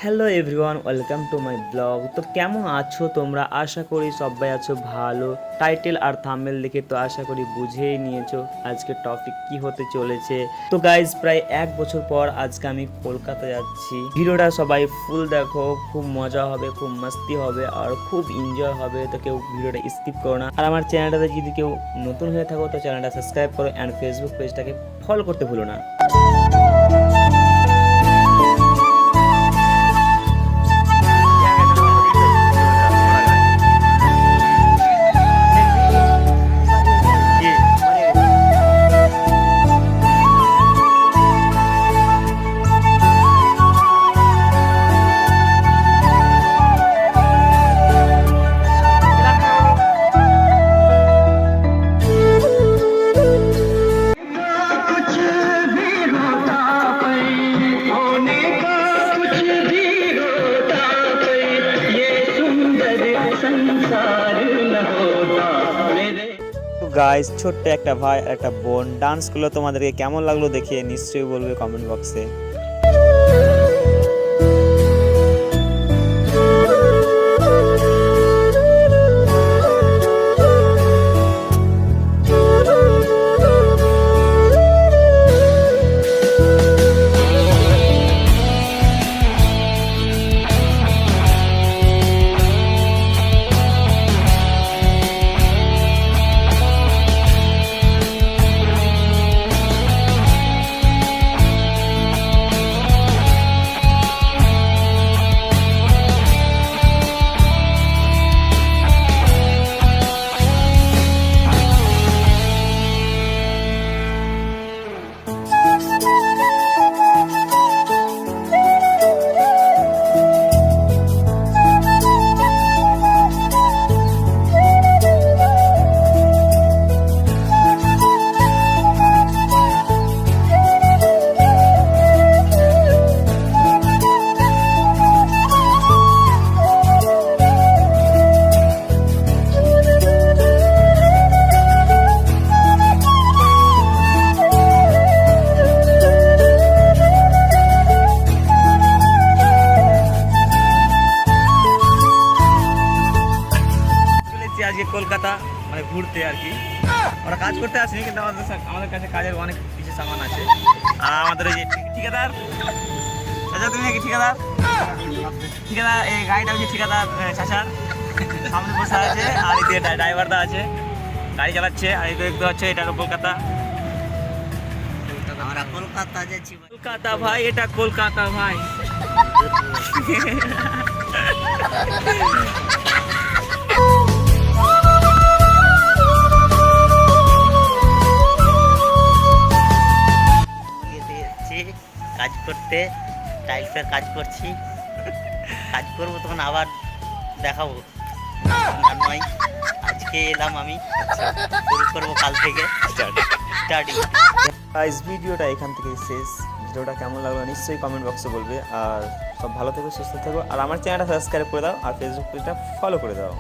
Hello everyone, welcome to my blog. তো কেমন আছো তোমরা? আশা করি সবাই আছো ভালো। টাইটেল আর থাম্বনেল দেখে তো আশা করি বুঝেই নিয়েছো আজকে টপিক কি হতে চলেছে। তো গাইজ, প্রায় 1 বছর পর আজকে আমি কলকাতা যাচ্ছি। ভিডিওটা সবাই ফুল দেখো, খুব মজা হবে, খুব মাস্তি হবে আর খুব এনজয় হবে। তো কেউ ভিডিওটা স্কিপ করো না। আর আমার চ্যানেলটাতে যদি কেউ নতুন হয়ে থাকো তো চ্যানেলটা সাবস্ক্রাইব করো অ্যান্ড ফেসবুক পেজটাকে ফলো করতে ভুলো না। গাইস, ছোট্ট একটা ভাই একটা বোন ডান্স করলো, তোমাদেরকে কেমন লাগলো দেখে নিশ্চয়ই বলবে কমেন্ট বক্সে। আজকে কলকাতা মানে ঘুরতে আর কি, আমরা কাজ করতে আসিনি, কিন্তু আমাদের কাছে কাজের অনেক কিছু সামান আছে। আর আমাদের ওই যে ঠিকাদার, চাচা তুমি নাকি ঠিকাদার? ঠিকাদার এই গাড়িটা হচ্ছে ঠিকাদার চাচার, সামনে বসে আছে। আর এই ড্রাইভারটা আছে, গাড়ি চালাচ্ছে। আর এই দেখতে হচ্ছে এটা কলকাতা। আমরা কলকাতা যাচ্ছি। কলকাতা ভাই, এটা কলকাতা ভাই। কাজ করতে, টাইলসের কাজ করছি, কাজ করবো তখন আবার দেখাবো। আর নয়, আজকে এলাম আমি, শুরু করবো কাল থেকে স্টার্টিং। গাইস, ভিডিওটা এখান থেকেই শেষ। ভিডিওটা কেমন লাগলো নিশ্চয়ই কমেন্ট বক্সে বলবে। আর সব ভালো থেকো, সুস্থ থেকো। আর আমার চ্যানেলটা সাবস্ক্রাইব করে দাও আর ফেসবুক পেজটা ফলো করে দাও।